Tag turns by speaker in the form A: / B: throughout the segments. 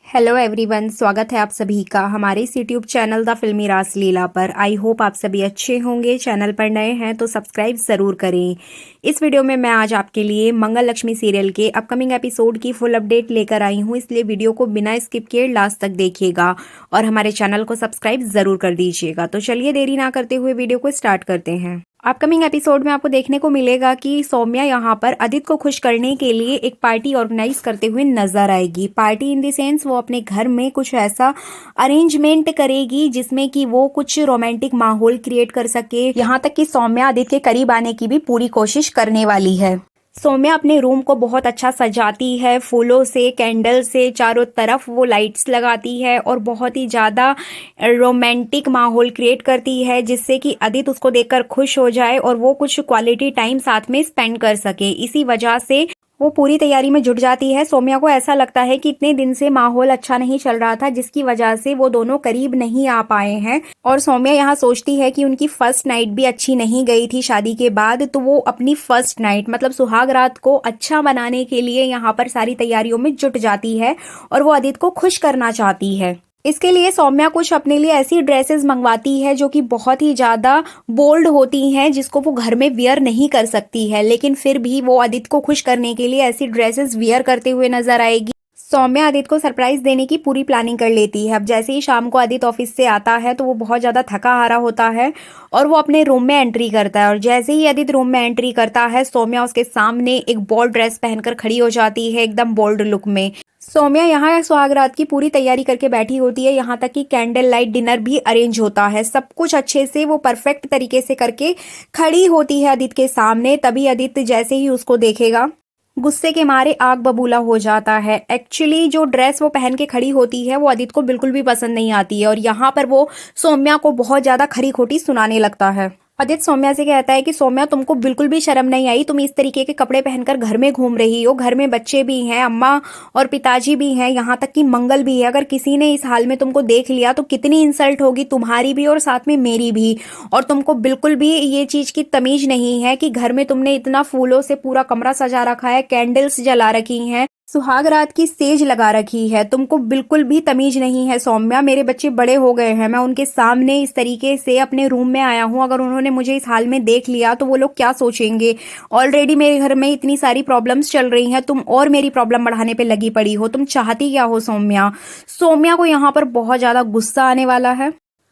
A: Hello everyone, स्वागत है आप सभी का हमारे इस यूट्यूब चैनल द फिल्मी रासलीला पर। आई होप आप सभी अच्छे होंगे। चैनल पर नए हैं तो सब्सक्राइब ज़रूर करें। इस वीडियो में मैं आज आपके लिए मंगल लक्ष्मी सीरियल के अपकमिंग एपिसोड की फुल अपडेट लेकर आई हूं, इसलिए वीडियो को बिना स्किप किए लास्ट तक देखिएगा और हमारे चैनल को सब्सक्राइब ज़रूर कर दीजिएगा। तो चलिए देरी ना करते हुए वीडियो को स्टार्ट करते हैं। अपकमिंग एपिसोड में आपको देखने को मिलेगा कि सौम्या यहाँ पर अदित को खुश करने के लिए एक पार्टी ऑर्गेनाइज करते हुए नजर आएगी। पार्टी इन द सेंस वो अपने घर में कुछ ऐसा अरेंजमेंट करेगी जिसमें कि वो कुछ रोमांटिक माहौल क्रिएट कर सके। यहाँ तक कि सौम्या अदित के करीब आने की भी पूरी कोशिश करने वाली है। सौम्या अपने रूम को बहुत अच्छा सजाती है, फूलों से, कैंडल से, चारों तरफ वो लाइट्स लगाती है और बहुत ही ज़्यादा रोमांटिक माहौल क्रिएट करती है जिससे कि अदित उसको देखकर खुश हो जाए और वो कुछ क्वालिटी टाइम साथ में स्पेंड कर सके। इसी वजह से वो पूरी तैयारी में जुट जाती है। सौम्या को ऐसा लगता है कि इतने दिन से माहौल अच्छा नहीं चल रहा था जिसकी वजह से वो दोनों करीब नहीं आ पाए हैं और सौम्या यहाँ सोचती है कि उनकी फर्स्ट नाइट भी अच्छी नहीं गई थी शादी के बाद, तो वो अपनी फर्स्ट नाइट मतलब सुहाग रात को अच्छा बनाने के लिए यहाँ पर सारी तैयारियों में जुट जाती है और वो अदित को खुश करना चाहती है। इसके लिए सौम्या कुछ अपने लिए ऐसी ड्रेसेस मंगवाती है जो कि बहुत ही ज़्यादा बोल्ड होती हैं, जिसको वो घर में वियर नहीं कर सकती है, लेकिन फिर भी वो अदित को खुश करने के लिए ऐसी ड्रेसेस वियर करते हुए नजर आएगी। सौम्या अदित को सरप्राइज देने की पूरी प्लानिंग कर लेती है। अब जैसे ही शाम को अदित ऑफिस से आता है तो वो बहुत ज़्यादा थका हारा होता है और वो अपने रूम में एंट्री करता है और जैसे ही अदित रूम में एंट्री करता है सौम्या उसके सामने एक बोल्ड ड्रेस पहनकर खड़ी हो जाती है, एकदम बोल्ड लुक में। सौम्या यहाँ सुहागरात की पूरी तैयारी करके बैठी होती है, यहाँ तक कि कैंडल लाइट डिनर भी अरेंज होता है। सब कुछ अच्छे से वो परफेक्ट तरीके से करके खड़ी होती है अदित के सामने। तभी अदित जैसे ही उसको देखेगा गुस्से के मारे आग बबूला हो जाता है। एक्चुअली जो ड्रेस वो पहन के खड़ी होती है वो अदित को बिल्कुल भी पसंद नहीं आती है और यहाँ पर वो सौम्या को बहुत ज्यादा खरी खोटी सुनाने लगता है। अदित सौम्या से कहता है कि सौम्या, तुमको बिल्कुल भी शर्म नहीं आई? तुम इस तरीके के कपड़े पहनकर घर में घूम रही हो, घर में बच्चे भी हैं, अम्मा और पिताजी भी हैं, यहाँ तक कि मंगल भी है। अगर किसी ने इस हाल में तुमको देख लिया तो कितनी इंसल्ट होगी तुम्हारी भी और साथ में मेरी भी। और तुमको बिल्कुल भी ये चीज की तमीज नहीं है कि घर में तुमने इतना फूलों से पूरा कमरा सजा रखा है, कैंडल्स जला रखी हैं, सुहाग रात की सेज लगा रखी है। तुमको बिल्कुल भी तमीज नहीं है सौम्या। मेरे बच्चे बड़े हो गए हैं, मैं उनके सामने इस तरीके से अपने रूम में आया हूँ, अगर उन्होंने मुझे इस हाल में देख लिया तो वो लोग क्या सोचेंगे? ऑलरेडी मेरे घर में इतनी सारी प्रॉब्लम्स चल रही हैं, तुम और मेरी प्रॉब्लम बढ़ाने पे लगी पड़ी हो। तुम चाहती क्या हो सौम्या? सौम्या को यहाँ पर बहुत ज्यादा गुस्सा आने वाला है।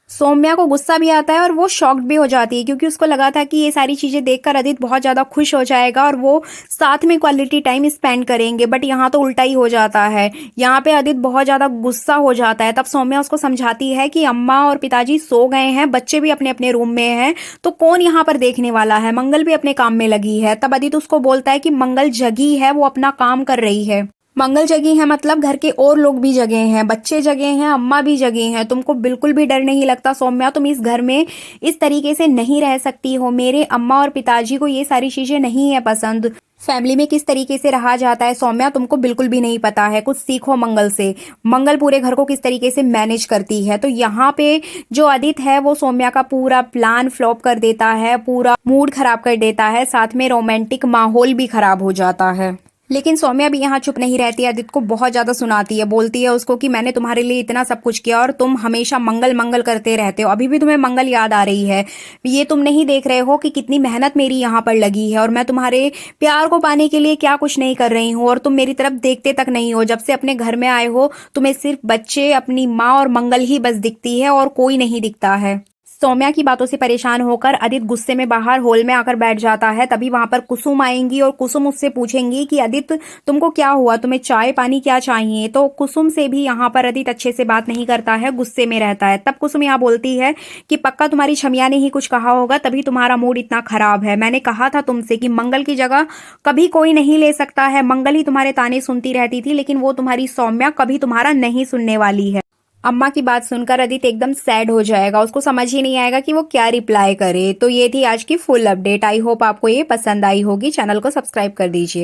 A: सौम्या को गुस्सा भी आता है और वो शॉक्ड भी हो जाती है क्योंकि उसको लगा था कि ये सारी चीजें देखकर अदित बहुत ज्यादा खुश हो जाएगा और वो साथ में क्वालिटी टाइम स्पेंड करेंगे, बट यहाँ तो उल्टा ही हो जाता है। यहाँ पे अदित बहुत ज्यादा गुस्सा हो जाता है। तब सौम्या उसको समझाती है कि अम्मा और पिताजी सो गए हैं, बच्चे भी अपने अपने रूम में हैं, तो कौन यहाँ पर देखने वाला है? मंगल भी अपने काम में लगी है। तब अदित उसको बोलता है कि मंगल जगी है, वो अपना काम कर रही है। मंगल जगी है मतलब घर के और लोग भी जगे हैं, बच्चे जगे हैं, अम्मा भी जगे हैं। तुमको बिल्कुल भी डर नहीं लगता सौम्या? तुम इस घर में इस तरीके से नहीं रह सकती हो। मेरे अम्मा और पिताजी को ये सारी चीजें नहीं है पसंद। फैमिली में किस तरीके से रहा जाता है सौम्या तुमको बिल्कुल भी नहीं पता है। कुछ सीखो मंगल से। मंगल पूरे घर को किस तरीके से मैनेज करती है। तो यहाँ पे जो अदित है वो सौम्या का पूरा प्लान फ्लॉप कर देता है, पूरा मूड खराब कर देता है, साथ में रोमांटिक माहौल भी खराब हो जाता है। लेकिन सौम्या भी यहाँ चुप नहीं रहती है, अदित को बहुत ज्यादा सुनाती है, बोलती है उसको कि मैंने तुम्हारे लिए इतना सब कुछ किया और तुम हमेशा मंगल मंगल करते रहते हो, अभी भी तुम्हें मंगल याद आ रही है। ये तुम नहीं देख रहे हो कि कितनी मेहनत मेरी यहाँ पर लगी है और मैं तुम्हारे प्यार को पाने के लिए क्या कुछ नहीं कर रही हूँ और तुम मेरी तरफ देखते तक नहीं हो। जब से अपने घर में आए हो तुम्हें सिर्फ बच्चे, अपनी माँ और मंगल ही बस दिखती है और कोई नहीं दिखता है। सौम्या की बातों से परेशान होकर अदित गुस्से में बाहर हॉल में आकर बैठ जाता है। तभी वहां पर कुसुम आएंगी और कुसुम उससे पूछेंगी कि अदित तुमको क्या हुआ, तुम्हें चाय पानी क्या चाहिए? तो कुसुम से भी यहाँ पर अदित अच्छे से बात नहीं करता है, गुस्से में रहता है। तब कुसुम यहाँ बोलती है कि पक्का तुम्हारी छमिया ने ही कुछ कहा होगा तभी तुम्हारा मूड इतना खराब है। मैंने कहा था तुमसे कि मंगल की जगह कभी कोई नहीं ले सकता है। मंगल ही तुम्हारे ताने सुनती रहती थी, लेकिन वो तुम्हारी सौम्या कभी तुम्हारा नहीं सुनने वाली है। अम्मा की बात सुनकर अदित एकदम सैड हो जाएगा, उसको समझ ही नहीं आएगा कि वो क्या रिप्लाई करे। तो ये थी आज की फुल अपडेट। आई होप आपको ये पसंद आई होगी। चैनल को सब्सक्राइब कर दीजिए।